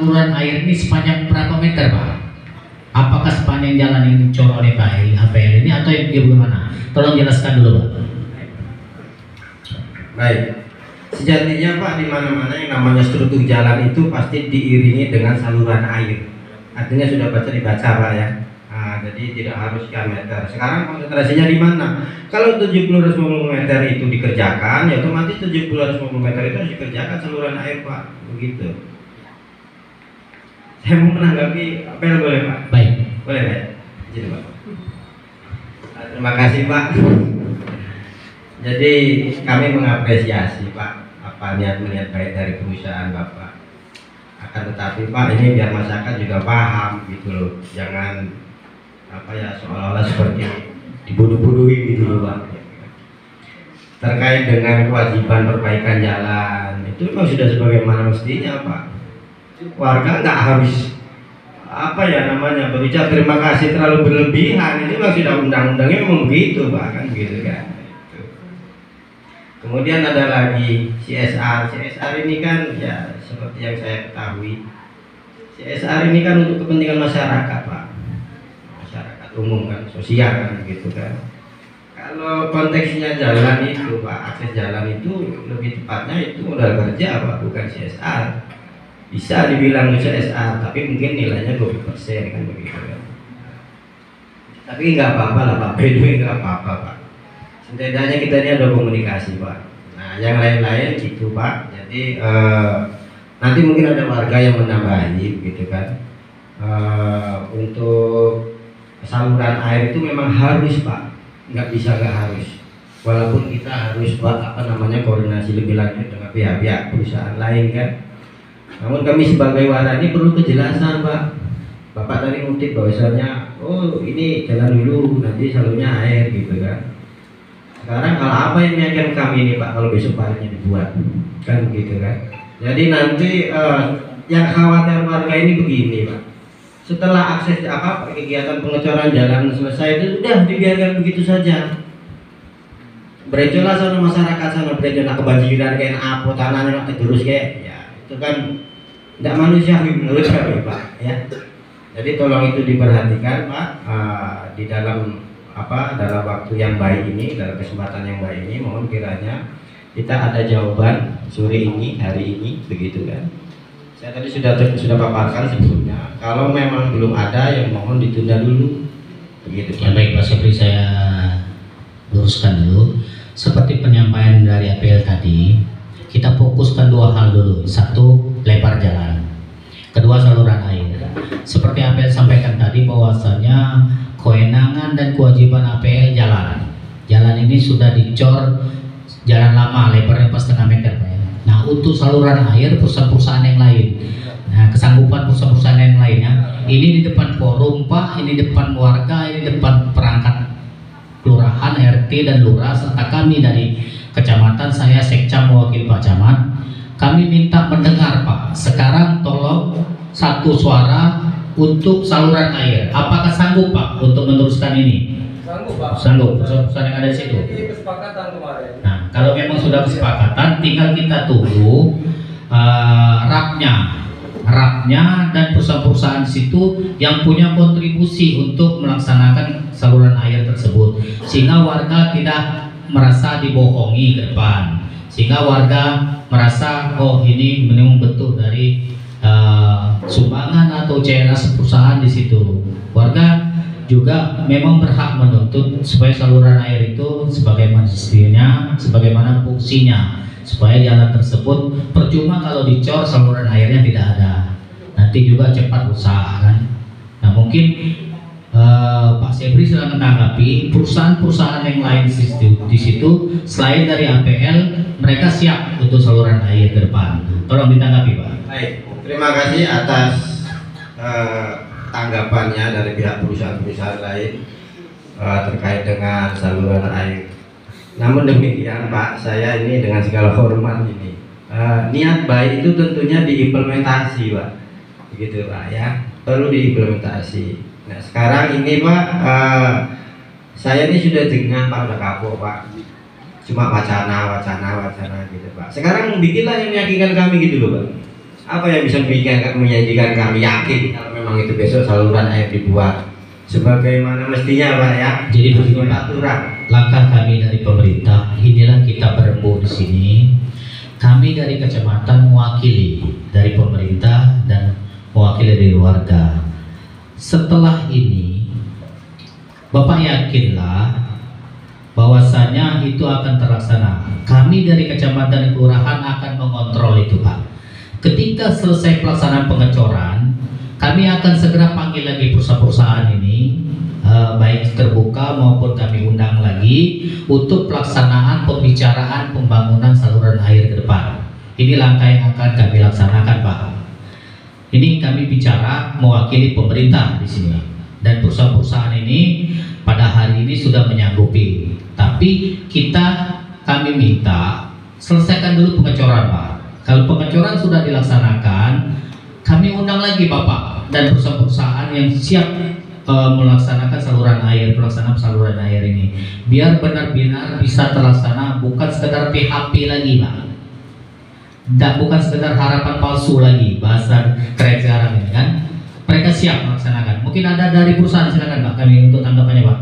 saluran air ini sepanjang berapa meter, Pak? Apakah sepanjang jalan yang dicor oleh Pak APL ini atau yang bagaimana? Tolong jelaskan dulu, Pak. Baik. Sejatinya Pak, di mana-mana yang namanya struktur jalan itu pasti diiringi dengan saluran air. Artinya sudah dibaca Pak ya. Nah, jadi tidak harus sekian meter. Sekarang konsentrasinya di mana? Kalau 70-150 meter itu dikerjakan, ya otomatis 70-150 meter itu harus dikerjakan saluran air Pak. Begitu. Saya mau menanggapi apa yang boleh Pak? Baik. Boleh Pak? Izin Pak. Terima kasih Pak. Jadi kami mengapresiasi Pak apa niat baik dari perusahaan Bapak. Akan tetapi Pak, ini biar masyarakat juga paham gitu loh. Jangan apa ya seolah-olah seperti dibodoh-bodohi gitu loh Pak. Terkait dengan kewajiban perbaikan jalan itu memang sudah sebagaimana mestinya Pak. Warga nggak harus apa ya namanya berucap terima kasih terlalu berlebihan, itu memang sudah undang-undangnya memang begitu Pak, kan gitu kan. Kemudian ada lagi CSR. CSR ini kan ya seperti yang saya ketahui, CSR ini kan untuk kepentingan masyarakat Pak, masyarakat umum kan, sosial kan gitu kan. Kalau konteksnya jalan itu Pak, akses jalan itu lebih tepatnya itu modal kerja Pak, bukan CSR. Bisa dibilang CSR, tapi mungkin nilainya 20% kan begitu kan. Tapi nggak apa-apa lah Pak, by nggak apa-apa Pak. Setidaknya kita ini ada komunikasi Pak. Nah yang lain-lain gitu Pak. Jadi nanti mungkin ada warga yang menambahi gitu kan. Untuk saluran air itu memang harus Pak, nggak bisa nggak harus. Walaupun kita harus buat apa namanya koordinasi lebih lanjut dengan pihak-pihak perusahaan lain kan. Namun kami sebagai warani perlu kejelasan Pak. Bapak tadi ngutip bahwasanya oh ini jalan dulu nanti salurnya air gitu kan. Sekarang kalau apa yang meyakinkan kami ini Pak kalau besok paginya dibuat kan begitu kan. Jadi nanti yang khawatir warga ini begini Pak. Setelah akses apa kegiatan pengecoran jalan selesai itu sudah dibiarkan begitu saja. Berejolah sana masyarakat sana berejolah kebanjiran kayak apa tanahnya terus kayak ya itu kan tidak manusiawi menurut kami Pak ya. Jadi tolong itu diperhatikan Pak di dalam dalam waktu yang baik ini, dalam kesempatan yang baik ini, mohon kiranya kita ada jawaban sore ini, hari ini, begitu kan. Saya tadi sudah paparkan sebelumnya. Kalau memang belum ada, yang mohon ditunda dulu, begitu. Ya baik Pak Sepri, saya luruskan dulu. Seperti penyampaian dari APL tadi, kita fokuskan dua hal dulu. Satu, lebar jalan. Kedua, saluran air. Seperti APL sampaikan tadi bahwasanya kewenangan dan kewajiban APL jalan. Jalan ini sudah dicor jalan lama, lebarnya pas setengah meter Pak ya. Nah untuk saluran air perusahaan-perusahaan yang lain, nah kesanggupan perusahaan-perusahaan yang lainnya, ini di depan forum Pak, ini depan warga, ini depan perangkat kelurahan, RT dan lurah serta kami dari kecamatan, saya Sekcam mewakili Pak Camat. Kami minta mendengar Pak, sekarang tolong satu suara untuk saluran air. Apakah sanggup Pak untuk meneruskan ini? Sanggup Pak. Sanggup, perusahaan yang ada di situ. Ini kesepakatan kemarin. Nah, kalau memang sudah kesepakatan, tinggal kita tunggu rapnya dan perusahaan-perusahaan di situ yang punya kontribusi untuk melaksanakan saluran air tersebut, sehingga warga tidak merasa dibohongi ke depan, sehingga warga merasa oh ini memang betul dari sumbangan atau CRS perusahaan di situ. Warga juga memang berhak menuntut supaya saluran air itu sebagaimana mestinya, sebagaimana fungsinya, supaya jalan tersebut percuma kalau dicor saluran airnya tidak ada. Nanti juga cepat rusak kan. Nah mungkin Pak Sepri sudah menanggapi perusahaan-perusahaan yang lain di situ selain dari APL, mereka siap untuk saluran air ke depan. Tolong ditanggapi Pak. Baik. Terima kasih atas tanggapannya dari pihak perusahaan-perusahaan lain terkait dengan saluran air. Namun demikian Pak, saya ini dengan segala hormat ini niat baik itu tentunya diimplementasi Pak, begitu Pak ya, perlu diimplementasi. Nah sekarang ini Pak, saya ini sudah dengar Pak, udah kapok Pak, cuma wacana gitu Pak. Sekarang bikinlah yang meyakinkan kami gitu loh Pak. Apa yang bisa menjadikan kami yakin kalau memang itu besok saluran air dibuat sebagaimana mestinya Pak ya? Jadi begini Pak, aturan. langkah kami dari pemerintah, inilah kita berembuk di sini. Kami dari kecamatan mewakili dari pemerintah dan mewakili dari warga. Setelah ini, Bapak yakinlah bahwasanya itu akan terlaksana. Kami dari kecamatan dan kelurahan akan mengontrol itu Pak. Ketika selesai pelaksanaan pengecoran, kami akan segera panggil lagi perusahaan-perusahaan ini, baik terbuka maupun kami undang lagi untuk pelaksanaan pembicaraan pembangunan saluran air ke depan. Ini langkah yang akan kami laksanakan Pak. Ini kami bicara mewakili pemerintah di sini, dan perusahaan-perusahaan ini pada hari ini sudah menyanggupi. Tapi kami minta selesaikan dulu pengecoran Pak. Kalau pengecoran sudah dilaksanakan, kami undang lagi Bapak dan perusahaan-perusahaan yang siap melaksanakan pelaksanaan saluran air ini, biar benar-benar bisa terlaksana, bukan sekedar PHP lagi Pak, dan bukan sekedar harapan palsu lagi, bahasa keren sekarang ini kan. Mereka siap melaksanakan. Mungkin ada dari perusahaan, silakan Pak, kami untuk tanggapannya Pak.